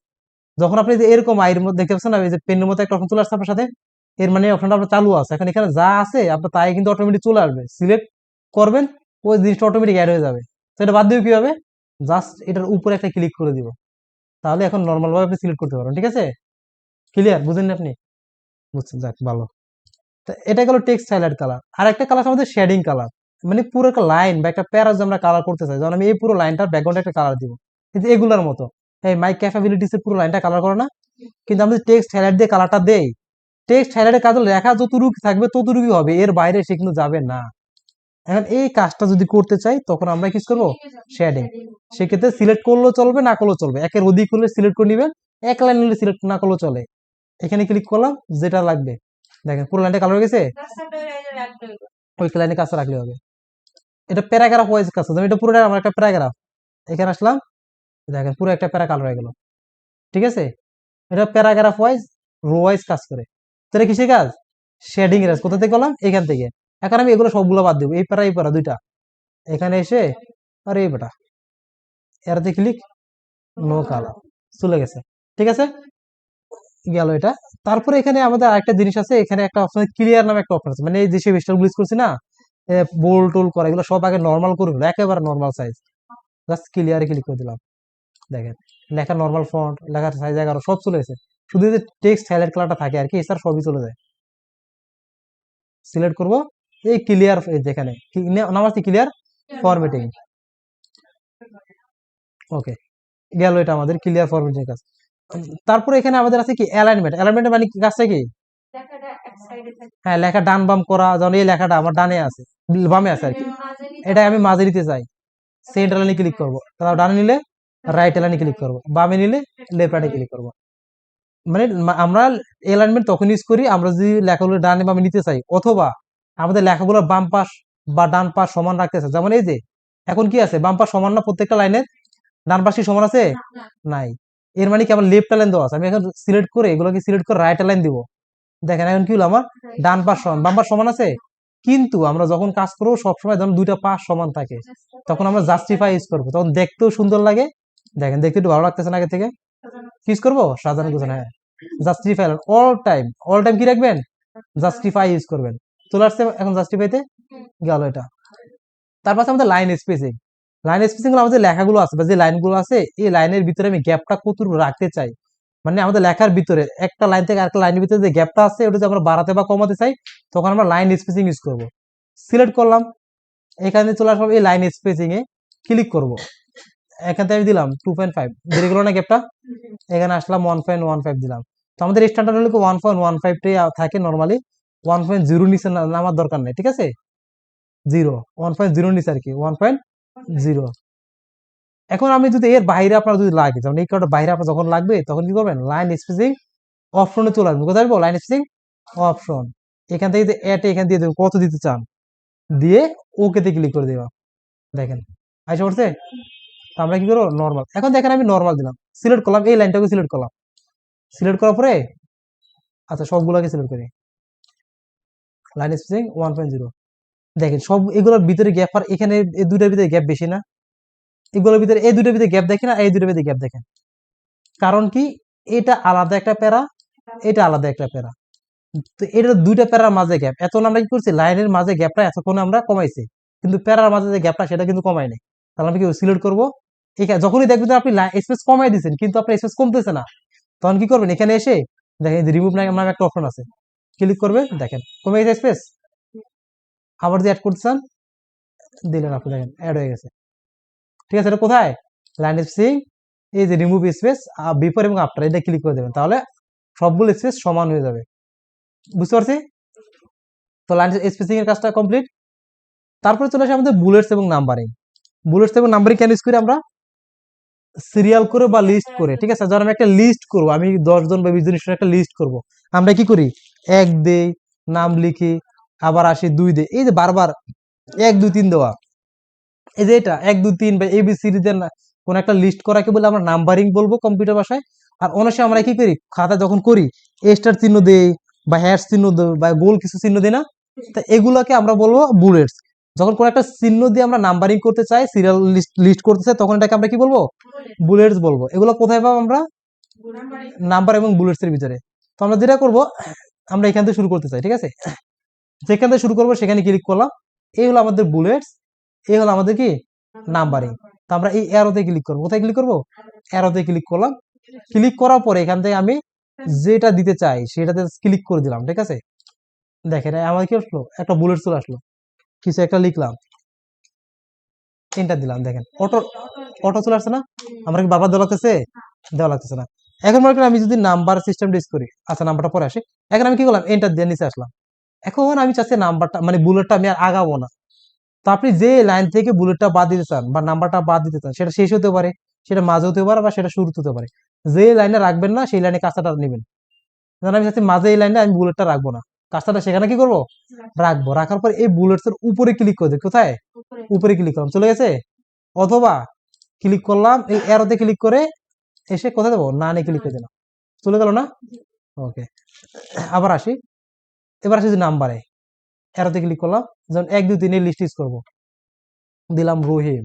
যখন আপনি যে এরকম আইয়ের মধ্যে দেখতে পাচ্ছেন না, এই যে পেনের মতো একটা অপশন চলে আসছে আপনার সাথে, এর মানে অপশনটা আপনার চালু আছে, এখন এখানে যা আছে আপনার তাই কিন্তু অটোমেটিক চলে আসবে, সিলেক্ট করবেন ওই জিনিসটা অটোমেটিক অ্যাড হয়ে যাবে। তো এটা বাদ দিবে কিভাবে, জাস্ট এটার উপরে একটা ক্লিক করে দিব, তাহলে এখন নর্মাল ভাবে আপনি সিলেক্ট করতে পারবেন, ঠিক আছে। ক্লিয়ার, বুঝেন আপনি, বুঝছেন, যাক ভালো। তো এটা গেল টেক্সট হাইলাইট কালার। আর একটা কালার আমাদের শেডিং কালার, মানে পুরো একটা লাইন বা একটা প্যারা আমরা কালার করতে চাই, যেমন আমি এই পুরো লাইনটার ব্যাকগ্রাউন্ডে একটা কালার দিব, কিন্তু এগুলোর মতো এই মাই ক্যাপাবিলিটিস এর পুরো লাইনটা কালার করে না, কিন্তু আমরা টেক্সট হাইলাইট দিয়ে কালারটা দেই, টেক্সট হাইলাইটের কাজ হলো লেখা যতটুকু থাকবে ততটুকুই হবে, এর বাইরে সে কিন্তু যাবে না। এখন এই কাজটা যদি করতে চাই তখন আমরা কি করবো, শেডিং। সেক্ষেত্রে সিলেক্ট করলেও চলবে, না করলেও চলবে, একের অধিক হলে সিলেক্ট করে নেবেন, এক লাইন হলে সিলেক্ট না করলেও চলে। এখানে ক্লিক করলাম, যেটা লাগবে দেখেন পুরো লাইনটা কালার হয়ে গেছে, ওই লাইনে কাজ রাখলে হবে। এটা প্যারাগ্রাফ ওয়াইজ কাজ, যেমন এটা পুরোটা আমার একটা প্যারাগ্রাফ, এখানে আসলাম দেখেন পুরো একটা প্যারা কালার হয়ে গেল, ঠিক আছে। এটা প্যারাগ্রাফ ওয়াইজ, রো ওয়াইজ কাজ করে। তো এটা কিসের কাজ, শেডিং এর কাজ। কোথা থেকে করলাম, এখান থেকে। এখন আমি এগুলো সবগুলো বাদ দেবো, এই প্যারা দুইটা, এখানে এসে আর এই বেটা এরাতে ক্লিক, নো কালার, চলে গেছে, ঠিক আছে, গেল এটা। তারপরে এখানে আমাদের আরেকটা জিনিস আছে, এখানে একটা অপশন ক্লিয়ার নামে একটা অপশন আছে, মানে এই যে স্টার ইউজ করছি না, বোল্ড টোল করা, এগুলো সব আগে নর্মাল করে ফেলো, একেবারে নর্মাল সাইজ, জাস্ট ক্লিয়ারে ক্লিক করে দিলাম, দেখেন লেখা নর্মাল ফন্ট, লেখার সাইজ 11 সব চলে গেছে, শুধু যে টেক্সট হাইলাইট কালারটা থাকে আর কি, এছাড়া সবই চলে যায়। সিলেক্ট করব, এই ক্লিয়ার, যেখানে নাম আছে ক্লিয়ার ফরম্যাটিং, ওকে, গেল এটা আমাদের ক্লিয়ার ফরম্যাটিং কাজ। তারপরে এখানে আমাদের আছে কি অ্যালাইনমেন্ট, অ্যালাইনমেন্ট মানে কি কাজটা কি, হ্যাঁ লেখা ডান বাম করা, যেমন এই লেখাটা আমার ডানে আছে, বামে আছে আর কি, এটা আমি মাঝে নিতে চাই, সেন্টার লাইনে ক্লিক করবো, তারপর ডানে নিলে রাইট লাইনে ক্লিক করবো, বামে নিলে লেফট লাইনে ক্লিক করবো। মানে আমরা অ্যালাইনমেন্ট তখন ইউজ করি আমরা যদি লেখাগুলো ডানে বামে নিতে চাই, অথবা আমাদের লেখাগুলো বাম পাশ বা ডান পাশ সমান রাখতে চাই, যেমন এই যে এখন কি আছে, বাম পাশ সমান না প্রত্যেকটা লাইনের, ডান পাশ কি সমান আছে, নাই, এর মানে কি আমার লেফট লাইন দেওয়া আছে, আমি এখন সিলেক্ট করে এগুলোকে সিলেক্ট করে রাইট লাইন দিব, দেখেন এখন কি হলো, আমার ডান পাশ সমান বাম পাশ সমান আছে। কিন্তু আমরা যখন কাজ করবো সবসময় যখন দুইটা পাশ সমান থাকে, তখন আমরা জাস্টিফাই ইউজ করবো, তখন দেখতেও সুন্দর লাগে, দেখেন দেখতে একটু ভালো লাগতেছে না আগে থেকে, কি ইউজ করবো, সাজানো গোছানো, হ্যাঁ জাস্টিফাই, অল টাইম কি রাখবেন, জাস্টিফাই ইউজ করবেন। চলে আসছে এখন জাস্টিফাইতে, গেল এটা। তারপর আছে আমাদের লাইন স্পেসিং, লাইন স্পেসিং গুলো আমাদের লেখাগুলো আছে বা যে লাইনগুলো আছে, এই লাইনের ভিতরে আমি গ্যাপটা কতটুকু রাখতে চাই, মানে আমাদের লেখার ভিতরে একটা লাইন থেকে আরেকটা লাইনের ভিতরে যে গ্যাপটা আছে ওটা যদি আমরা বাড়াতে বা কমাতে চাই, তখন আমরা লাইন স্পেসিং ইউজ করব। সিলেক্ট করলাম, এখানে চলে আসবো, এই লাইন স্পেসিং এ ক্লিক করব, এখান থেকে আমি দিলাম 2.5, বেড়ে গেল না গ্যাপটা, এখানে আসলাম 1.15 দিলাম। তো আমাদের স্ট্যান্ডার্ড হলো 1.15টাই থাকে নর্মালি, 1.0 নিচে নামার দরকার নেই, ঠিক আছে, 1.0 নিচে আর কি, 1.0। এখন আমি যদি এর বাইরে আপনার যদি লাগে, যেমন এই কারণে বাইরে আপনার যখন লাগবে তখন কি করবেন, লাইন স্পেসিং অপশনে চলে আসবেন, কোথায় আসবো, লাইন স্পেসিং অপশন, এখান থেকে এখান দিয়ে দেবেন কত দিতে চান, দিয়ে ওকে তে ক্লিক করে দেওয়া, দেখেন আইসা পড়ছে। তো আমরা কি করবো, নর্মাল, এখন দেখেন আমি নর্মাল দিলাম, সিলেক্ট করলাম, এই লাইনটাকে সিলেক্ট করলাম, সিলেক্ট করার পরে আচ্ছা সবগুলোকে সিলেক্ট করি, লাইন স্পেসিং 1.0, দেখেন সব এগুলোর ভিতরে গ্যাপ, আর এখানে এই দুইটার ভিতরে গ্যাপ বেশি না, এগুলোর ভিতরে এই দুইটার ভিতরে গ্যাপ দেখেন, আর এই দুইটার ভিতরে গ্যাপ দেখেন, কারণ কি, এটা আলাদা একটা প্যারা, এটা আলাদা একটা প্যারা, তো এটা দুইটা প্যারার মাঝে গ্যাপ, এত আমরা কি করছি, লাইনের মাঝে গ্যাপটা এতক্ষণ আমরা কমাইছি, কিন্তু প্যারার মাঝে যে গ্যাপটা সেটা কিন্তু কমাই নাই। তাহলে আমি কি সিলেক্ট করবো, এখানে যখনই দেখবেন যে আপনি স্পেস কমাই দিচ্ছেন কিন্তু আপনার স্পেস কমতেছে না, তখন কি করবেন, এখানে এসে দেখেন রিমুভ নামে একটা অপশন আছে, ক্লিক করবেন, দেখেন কমে গেছে স্পেস, আবার যদি অ্যাড করতে চান দিলেন, আপনি দেখেন অ্যাড হয়ে গেছে, ঠিক আছে। এটা কোথায়, লাইন স্পেসিং, এই যে রিমুভ স্পেস বিফোর এবং আফটার, এটা ক্লিক করে দেবেন, তাহলে সবগুলো স্পেস সমান হয়ে যাবে, বুঝতে পারছি। তো লাইন স্পেসিং এর কাজটা কমপ্লিট। তারপরে চলে আসে আমাদের বুলেটস এবং নাম্বারিং, বুলেটস এবং নাম্বারিং কেন ইউজ করি আমরা, সিরিয়াল করে বা লিস্ট করে, ঠিক আছে, ধর আমি একটা লিস্ট করবো, আমি 10 জন বা 20 জন একটা লিস্ট করব, আমরা কি করি, 1 দেই, নাম লিখি, আবার আসি 2 দেই, এই যে বারবার 1 2 3 দেওয়া, এই যে এটা 1 2 3 বা এবিসিডি দেন কোন একটা লিস্ট করাকে বলে আমরা নাম্বারিং বলবো কম্পিউটার ভাষায়। আর অনেক সময় আমরা কি করি, খাতা যখন করি স্টার চিহ্ন দেই বা হ্যাশ চিহ্ন দেই বা গোল কিছু চিহ্ন দেই না, তা এগুলাকে আমরা বলবো বুলেটস। যখন কোন একটা চিহ্ন দিয়ে আমরা নাম্বারিং করতে চাই, সিরিয়াল লিস্ট করতে চাই, তখন এটাকে আমরা কি বলবো, বুলেটস বলবো। এগুলো কোথায় পাবো আমরা, নাম্বার এবং বুলেটস এর ভিতরে। তো আমরা যেটা করব, আমরা এখান থেকে শুরু করতে চাই, ঠিক আছে, যেখান থেকে শুরু করবো সেখানে ক্লিক করলাম, এই হলো আমাদের বুলেটস, এই হলো আমাদের কি নাম্বারিং। তো আমরা এই অ্যারোতে ক্লিক করবো, কোথায় ক্লিক করবো, অ্যারোতে ক্লিক করলাম, ক্লিক করার পরে এখান থেকে আমি যেটা দিতে চাই সেটাতে ক্লিক করে দিলাম, ঠিক আছে, দেখেন আমার কি আসলো, একটা বুলেট চলে আসলো, কিছু একটা লিখলাম, এন্টার দিলাম, দেখেন অটো অটো চলে আসছে না, আমরা কি বারবার দেওয়া লাগতেছে, দেওয়া লাগতেছে না। এখন মনে করেন আমি যদি নাম্বার সিস্টেম ইউজ করি, আচ্ছা নাম্বারটা পরে আসে। এখন আমি কি করলাম, এন্টার দিয়ে নিচে আসলাম। এখন আমি চাচ্ছি নাম্বারটা মানে বুলেটটা আমি আর আগাবো না। তো আপনি যে লাইন থেকে বুলেটটা বাদ দিতে চান বা নাম্বারটা বাদ দিতে চান, সেটা শেষ হতে পারে, সেটা মাঝে হতে পারে, বা সেটা শুরু হতে পারে। যে লাইনে রাখবেন না সেই লাইনে কাঁচাটা নেবেন। ধরেন আমি চাচ্ছি মাঝে এই লাইনে আমি বুলেটটা রাখবো না, কাঁচাটা সেখানে কি করবো, রাখবো। রাখার পর এই বুলেটস এর উপরে ক্লিক করে দিই। কোথায়, উপরে ক্লিক করলাম, চলে গেছে। অথবা ক্লিক করলাম এই অ্যারোতে ক্লিক করে এসে কোথায় দেবো, নানে ক্লিক করে দিলাম, চলে গেল না। ওকে, আবার আসি। এবার আসি যে নাম্বারে, অ্যারোতে ক্লিক করলাম, যেমন 1 2 3 এর লিস্ট ইউজ করবো, দিলাম রহিম,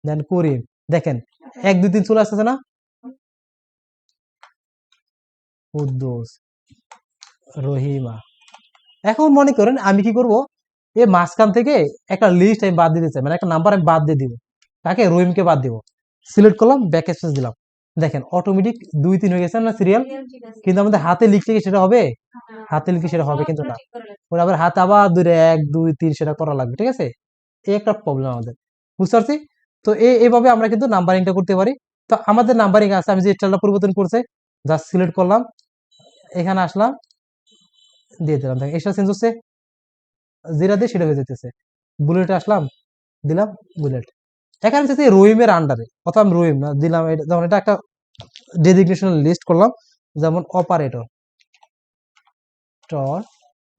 দেন করিম। দেখেন 1 2 3 চলে আসতেছে না, কুদ্দুস, রহিমা। এখন মনে করেন আমি কি করব, এই মাঝখান থেকে একটা লিস্ট আমি বাদ দিতে চাই, মানে একটা নাম্বার আমি বাদ দিয়ে দিব। তাকে, রহিমকে বাদ দিব। সিলেক্ট করলাম, ব্যাক স্পেস দিলাম। দেখেন অটোমেটিক 2 3 হয়ে গেছে না সিরিয়াল। কিন্তু আমাদের হাতে লিখলে কি সেটা হবে, হাতে লিখে সেটা হবে কিন্তু না। ওরা আবার হাতে আবার 1 2 3 সেটা করা লাগবে, ঠিক আছে। এই একটা প্রবলেম আমাদের, বুঝতে পারছি। তো এইভাবে আমরা কিন্তু নাম্বারিংটা করতে পারি। তো আমাদের নাম্বারিং আছে, আমি যে স্টাইলটা পরিবর্তন করছে, জাস্ট সিলেক্ট করলাম, এখানে আসলাম, দিয়ে দিলাম। দেখেন এক্সট্রা চেঞ্জ হচ্ছে, যেটা দিয়ে সেটা হয়ে যেতেছে। বুলেটে আসলাম, দিলাম বুলেট। এখানে আমি চাচ্ছি রহিমের আন্ডারে, অথবা আমি রহিম না দিলাম, যেমন এটা একটা ডেজিগনেশন লিস্ট করলাম, যেমন অপারেটর স্টর,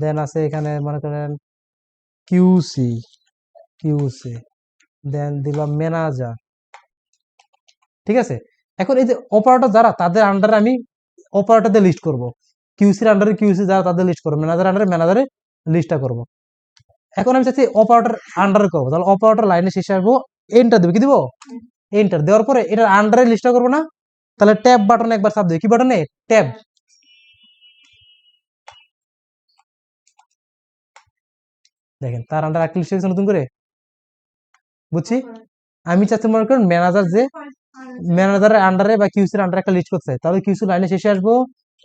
দেন আছে এখানে মনে করেন কিউসি, কিউসি, দেন দিলাম ম্যানেজার, ঠিক আছে। এখন এই যে অপারেটর যারা, তাদের আন্ডারে আমি অপারেটরদের লিস্ট করব, কিউসির আন্ডারে কিউসি যারা, তাদের লিস্ট করবো, ম্যানেজার আন্ডারে ম্যানেজারে লিস্টটা করব। এখন আমি চাচ্ছি অপারেটর আন্ডারে করবো, তাহলে অপারেটর লাইনে শেষে আসবো, এন্টার দেবো, কি দিব, এন্টার দেওয়ার পরে এটার আন্ডারে লিস্টটা করবো না, তাহলে ট্যাব বাটনে একবার চাপ দিই, কি বাটনে, ট্যাব। দেখেন তার আন্ডার একটা লিস্ট নতুন করে, বুঝছি। আমি চাচ্ছি মনে করেন ম্যানেজার, যে ম্যানেজারের আন্ডারে বা কিউসির আন্ডারে একটা লিস্ট করতে চাই, তাহলে কিউসি লাইনে শেষে আসবো,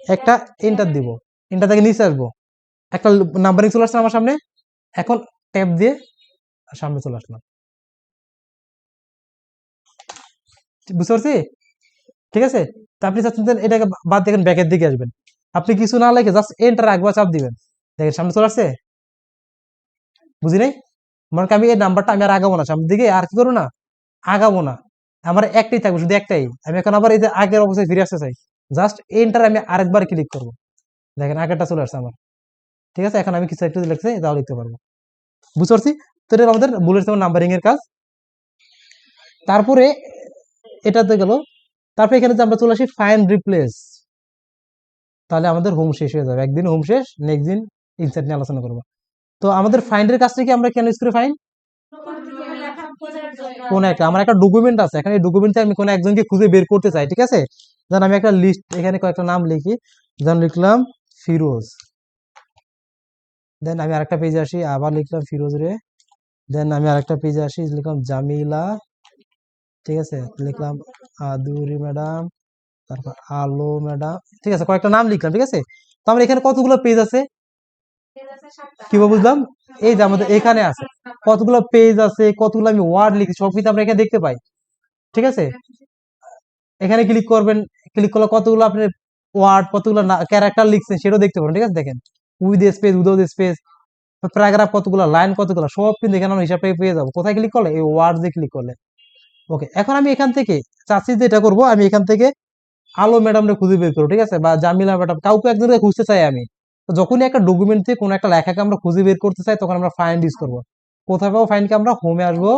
একটা এন্টার দিব, এন্টার থেকে নিচে আসবো, একটা নাম্বারিং চলে আসছে আমার সামনে। এখন ট্যাব দিয়ে সামনে চলে আসলাম, বুঝতে পারছি, ঠিক আছে। তা আপনি চাচ্ছেন যে এটাকে বাদ দেখেন, ব্যাকের দিকে আসবেন, আপনি কিছু না লিখে জাস্ট এন্টার একবার চাপ দিবেন, দেখেন সামনে চলে আসছে, বুঝি নাই। মনে করেন আমি এই নাম্বারটা আমি আর আগাবো না, সামনের দিকে আর কি করবো না, আগাবো না, আমার একটাই থাকবে, শুধু একটাই। আমি এখন আবার এই যে আগের অবস্থায় ফিরে আসতে চাই, জাস্ট এন্টার আমি আরেকবার ক্লিক করবো, দেখেন আগেরটা চলে আসছে আমার, ঠিক আছে। এখন আমি কিছু একটু লিখতে চাই, তাও লিখতে পারবো, বুঝতে পারছি। তো এটা আমাদের বুলেট নাম্বারিং এর কাজ। তারপরে এটাতে গেল, তারপরে এখানে যে আমরা চলে আসি ফাইন্ড রিপ্লেস, তাহলে আমাদের হোম শেষ হয়ে যাবে, একদিন হোম শেষ, নেক্সট দিন ইনসাইট নিয়ে আলোচনা করবো। তো আমাদের ফাইন্ডের কাজটা কি, আমরা কেন ইউজ করি ফাইন্ড, কোন একটা আমার একটা ডকুমেন্ট আছে, এখানে ডকুমেন্টে আমি কোন একজনকে খুঁজে বের করতে চাই, ঠিক আছে। যেমন আমি একটা লিস্ট এখানে কয়েকটা নাম লিখি, যেমন লিখলাম ফিরোজ, দেন আমি আরেকটা পেজে আসি, আবার লিখলাম ফিরোজ রে, দেন আমি আরেকটা পেজে আসি, লিখলাম জামিলা, ঠিক আছে, লিখলাম আদুরি ম্যাডাম, তারপর আলো ম্যাডাম, ঠিক আছে, কয়েকটা নাম লিখলাম, ঠিক আছে। তো আমার এখানে কতগুলো পেজ আছে, কিভাবে বুঝলাম, এই যে আমাদের এখানে আছে কতগুলো পেজ আছে, কতগুলো আমি ওয়ার্ড লিখি, সব কিছু আমরা এখানে দেখতে পাই, ঠিক আছে। এখানে ক্লিক করবেন, ক্লিক করলে কতগুলো আপনি ওয়ার্ড, কতগুলো ক্যারেক্টার লিখছেন সেটাও দেখতে পারেন, ঠিক আছে। দেখেন with space, without space, paragraph কতগুলো, লাইন কতগুলো, সব কিন্তু এখানে আমরা হিসাবটা পেয়ে যাবো, কোথায় ক্লিক করলে, এই ওয়ার্ড দিয়ে ক্লিক করলে। ওকে, এখন আমি এখান থেকে চাচ্ছি যে এটা করবো, আমি এখান থেকে আলো ম্যাডামটা খুঁজে বের করবো, ঠিক আছে, বা জামিলা ম্যাডাম, কাউকে একজনকে খুঁজতে চাই আমি। তো যখনই একটা ডকুমেন্ট থেকে কোনো একটা লেখাকে আমরা খুঁজে বের করতে চাই, তখন আমরা ফাইন্ড ইউজ করবো। কোথায় পাবো ফাইন্ডকে, আমরা হোমে আসবো,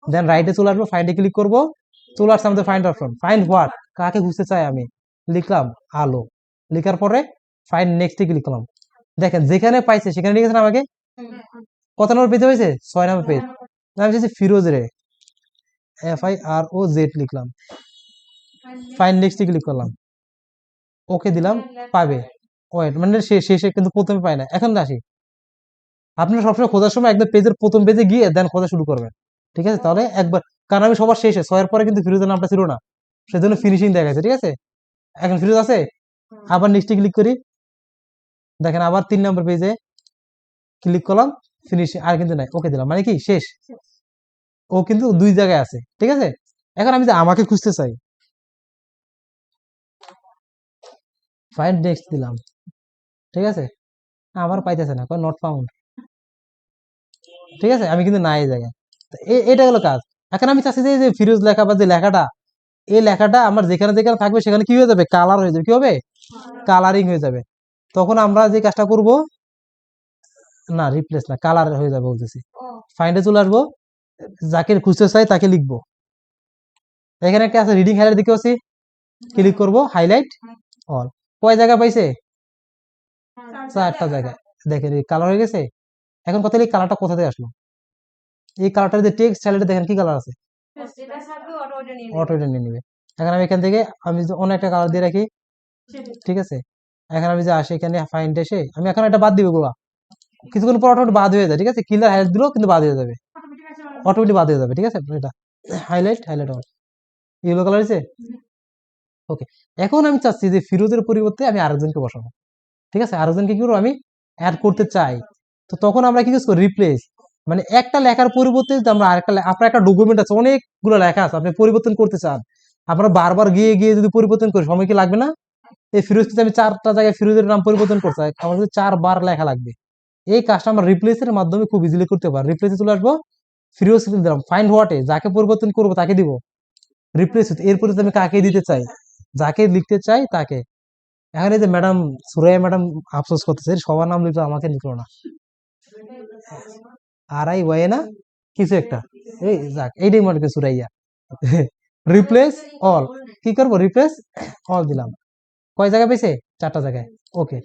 দেন রাইটে চলে আসবো, ফাইন্ডে ক্লিক করবো, চলে আসছে আমাদের ফাইন্ড অপশন, ফাইন্ড হোয়াট, কাকে খুঁজতে চাই আমি, লিখলাম আলো, লিখার পরে ফাইন্ড নেক্সটে ক্লিক করলাম। দেখেন যেখানে পাইছে সেখানে লিখেছেন আমাকে, কত নম্বর পেজ হয়েছে, 6 নম্বর পেজ। আমি চাইছি ফিরোজ রে, FIROZ লিখলাম, ফাইন্ড নেক্সটে ক্লিক করলাম, ওকে দিলাম, পাবে। ওয়েট মানে শেষে কিন্তু প্রথমে পায় না। এখন আসি, আপনারা সবসময় খোঁজার সময় একদম পেজের প্রথম পেজে গিয়ে দেন খোঁজা শুরু করবেন, ঠিক আছে। তাহলে একবার, কারণ আমি সবার শেষে 6 এর পরে কিন্তু ফিরোজের নামটা ছিল না, সেজন্য ফিনিশিং দেখাচ্ছে, ঠিক আছে। এখন ফিরোজ আছে, আবার নেক্সটে ক্লিক করি, দেখেন আবার 3 নম্বর পেজে ক্লিক করলাম, ফিনিশিং আর কিন্তু নাই, ওকে দিলাম, মানে কি শেষ। ও কিন্তু 2 জায়গায় আছে, ঠিক আছে। এখন আমি যে আমাকে খুঁজতে চাই, ফাইন্ড নেক্সট দিলাম, ঠিক আছে, আমার পাইতেছে না, নট ফাউন্ড, ঠিক আছে, আমি কিন্তু নাই এই জায়গায়। তো এটা হলো কাজ। এখন আমি চাচ্ছি যে এই যে ফিরোজ লেখা বা যে লেখাটা, এই লেখাটা আমার যেখানে যেখানে থাকবে সেখানে কি হয়ে যাবে, কালার হয়ে যাবে, কি হবে, কালারিং হয়ে যাবে। তখন আমরা যে কাজটা করব, না রিপ্লেস না, কালার হয়ে যাবে বলতেছি। ফাইন্ডে চলে আসবো, যাকে খুঁজতে চাই তাকে লিখবো। এখানে একটা আছে রিডিং হাইলাইট দেখতে পাচ্ছি, ক্লিক করব, হাইলাইট অল। কয় জায়গা পাইছে, 4টা জায়গায়। দেখেন এই কালার হয়ে গেছে। এখন কথা, এই কালারটা কোথা থেকে আসলো, এই কালারটার যে টেক্সট হাইলাইটে দেখেন কি কালার আছে, অটো এটা নিয়ে নিবে। এখন আমি এখান থেকে আমি যদি অন্য একটা কালার দিয়ে রাখি, ঠিক আছে, এখন আমি যে আসি এখানে ফাইন্ড এসে আমি এখন এটা বাদ দিব গুলা, কিছুক্ষণ পর অটোমেটিক বাদ হয়ে যায়, ঠিক আছে, ক্লিয়ার হাইলাইট দিলেও কিন্তু বাদ হয়ে যাবে, অটোমেটিক বাদ হয়ে যাবে, ঠিক আছে। এটা highlight highlight all, yellow colour আছে, ওকে। এখন আমি চাচ্ছি যে ফিরোজের পরিবর্তে আমি আরেকজনকে বসাবো, ঠিক আছে, আরেকজনকে কি করবো আমি অ্যাড করতে চাই। তো তখন আমরা কি ইউজ করি, রিপ্লেস, মানে একটা লেখার পরিবর্তে যদি আমরা আরেকটা আপনার একটা ডকুমেন্ট আছে অনেকগুলো লেখা আছে, আপনি পরিবর্তন করতে চান, আমরা বারবার গিয়ে গিয়ে যদি পরিবর্তন করি সময় কি লাগবে না। এই ফিরোজ কিন্তু আমি 4টা জায়গায় ফিরোজের নাম পরিবর্তন করতে চাই, আমার কিন্তু 4 বার লেখা লাগবে। এই কাজটা আমরা রিপ্লেসের মাধ্যমে খুব ইজিলি করতে পারি। রিপ্লেসে চলে আসবো, ফিরোজ দিলাম, ফাইন্ড হোয়াটে যাকে পরিবর্তন করবো তাকে দিব, রিপ্লেস এরপরে আমি কাকে দিতে চাই, যাকে লিখতে চাই তাকে। এখন এই যে ম্যাডাম সুরাইয়া ম্যাডাম আফসোস করতেছে, সবার নাম লিখলো আমাকে লিখলো না, আর আই ওয়াই না কিছু একটা, এই যাক এইটাই মনে করি সুরাইয়া। রিপ্লেস অল, কি করবো, রিপ্লেস অল দিলাম। কয় জায়গায় পেয়েছে, 4টা জায়গায়, ওকে।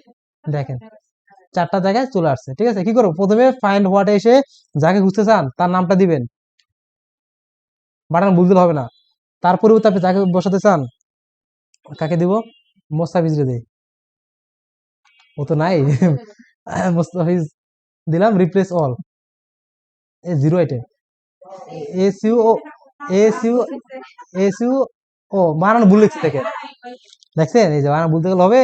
দেখেন 4টা জায়গায় চলে আসছে, ঠিক আছে। কি করবো, প্রথমে ফাইন্ড হোয়াটে এসে যাকে খুঁজতে চান তার নামটা দিবেন, বাটন বুঝতে হবে না। তার পরিবর্তে আপনি যাকে বসাতে চান কাকে দিব, মোস্তাফিজ রে দেই, ও তো নাই। মোস্তাফিজ দিলাম, রিপ্লেস অল, এ জিরো আইটেম, এসইউ ও, এসইউ, এসইউ ও, বানান ভুল লিখছে দেখে, দেখছেন এই যে বানান ভুলতে গেলে হবে,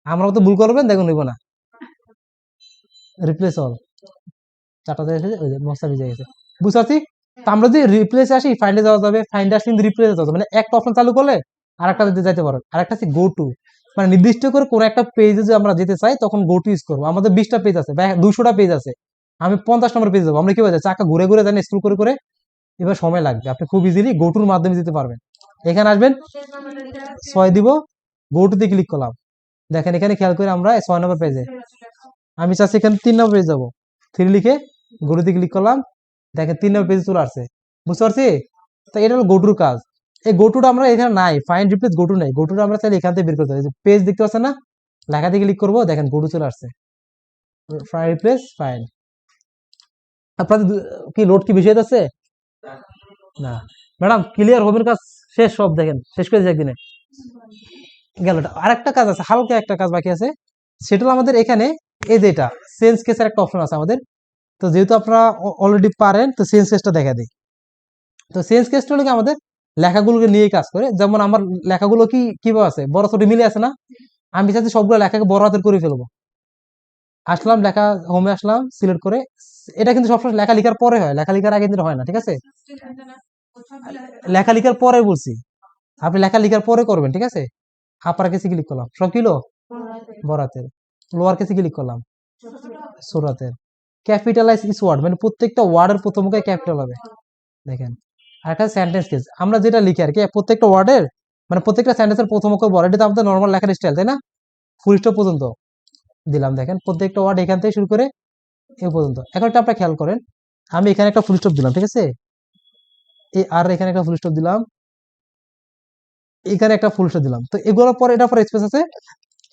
আমরা তো ভুল করবেন দেখুন নিব না, রিপ্লেস অল, 4টা জায়গায় ওই যে মোস্তাফিজ হয়ে গেছে, বুঝতে পারছি। তো আমরা যদি রিপ্লেস আসি ফাইন্ডে যাওয়া যাবে, ফাইন্ডে আসলে কিন্তু রিপ্লেস যাওয়া যাবে, মানে একটা অপশন চালু করলে আরেকটা দিতে যাইতে পারো। আরেকটা আছে গো টু, মানে নির্দিষ্ট করে কোন একটা পেজে যদি আমরা যেতে চাই তখন গো টু ইউজ করবো। আমাদের 20টা পেজ আছে বা 200টা পেজ আছে, আমি 50 নম্বর পেজ যাবো, আমরা কি বলছি চাকা ঘুরে ঘুরে জানি স্ক্রল করে করে, এবার সময় লাগবে। আপনি খুব ইজিলি গো টুর মাধ্যমে যেতে পারবেন। এখানে আসবেন, 6 দিব, গো টুতে ক্লিক করলাম, দেখেন এখানে খেয়াল করে আমরা 6 নম্বর পেজে, আমি চাচ্ছি এখানে 3 নম্বর পেজ যাবো, 3 লিখে গো টুতে ক্লিক করলাম, দেখেন 3 নম্বর পেজে চলে আসছে, বুঝতে পারছি। তো এটা হলো গোটুর কাজ। এই গোটুটা আমরা এখানে নাই, ফাইন্ড রিপ্লেস গোটু নাই, গোটুটা আমরা চাইলে এখান থেকে বের করতে পারি। পেজ দেখতে পাচ্ছেন না, লেখা দিয়ে ক্লিক করবো, দেখেন গোটু চলে আসছে, ফাইন্ড রিপ্লেস ফাইন্ড। আপনাদের কি লোড কি বেশি হচ্ছে না, ম্যাডাম ক্লিয়ার হোমের কাজ শেষ, সব দেখেন শেষ করে দিয়েছে একদিনে গেল। আরেকটা কাজ আছে, হালকা একটা কাজ বাকি আছে, সেটা হলো আমাদের এখানে এই যে এটা সেন্স কেসের একটা অপশন আছে আমাদের। তো যেহেতু আপনারা অলরেডি পারেন, তো সেন্স কেসটা দেখা দিই। তো সেন্স কেসটা হলো কি আমাদের লেখাগুলোকে নিয়ে কাজ করে। যেমন আমার লেখাগুলো কি কিভাবে আছে, বড় ছোট মিলে আছে না, আমি চাচ্ছি সবগুলো লেখাকে বড় হাতের করে ফেলবো। আসলাম লেখা, হোমে আসলাম, সিলেক্ট করে, এটা কিন্তু সবসময় লেখা লেখার পরে হয়, লেখা লেখার আগে কিন্তু হয় না, ঠিক আছে, লেখা লেখার পরে বলছি, আপনি লেখা লেখার পরে করবেন, ঠিক আছে। আপার কেসে ক্লিক করলাম, সব কিলো বড় হাতের, লোয়ার কেসে ক্লিক করলাম ছোট হাতের, ক্যাপিটালাইজ ইস ওয়ার্ড, মানে প্রত্যেকটা ওয়ার্ডের প্রথম মুখে ক্যাপিটাল হবে, দেখেন। আর একটা সেন্টেন্স কেস, আমরা যেটা লিখি আর কি প্রত্যেকটা ওয়ার্ডের, মানে প্রত্যেকটা সেন্টেন্সের প্রথম অক্ষর বড়, এটা তো আমাদের নর্মাল লেখার স্টাইল, তাই না, ফুল স্টপ পর্যন্ত দিলাম, দেখেন প্রত্যেকটা ওয়ার্ড এখান থেকে শুরু করে এ পর্যন্ত। এখন একটা আপনারা খেয়াল করেন, আমি এখানে একটা ফুল স্টপ দিলাম, ঠিক আছে, আর এখানে একটা ফুল স্টপ দিলাম, এখানে একটা ফুল স্টপ দিলাম। তো এগুলোর পরে এটা পরে স্পেস আছে,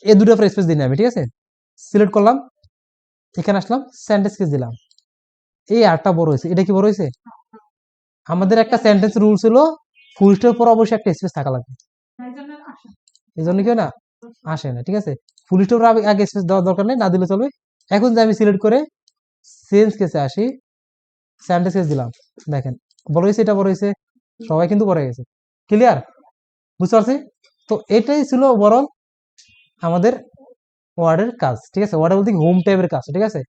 এই দুটো পরে স্পেস দিই আমি, ঠিক আছে, সিলেক্ট করলাম, এখানে আসলাম, সেন্টেন্স কেস দিলাম, এই আরটা বড় হয়েছে, এটা কি বড় হয়েছে, আমাদের একটা সেন্টেন্স রুল ছিল ফুল স্টপ পর অবশ্যই একটা স্পেস থাকা লাগবে, এই জন্য কি হয় না, আসে না, ঠিক আছে। ফুল স্টপ আগে স্পেস দেওয়ার দরকার নেই, না দিলে চলবে। এখন যে আমি সিলেক্ট করে সেন্স কেসে আসি, সেন্টেন্স কেস দিলাম, দেখেন বড় হয়েছে, এটা বড় হয়েছে, সবাই কিন্তু বড় গেছে, ক্লিয়ার, বুঝতে পারছি। তো এটাই ছিল ওভারঅল আমাদের ওয়ার্ডের কাজ, ঠিক আছে, ওয়ার্ডে বলতে হোম ট্যাবের কাজ, ঠিক আছে।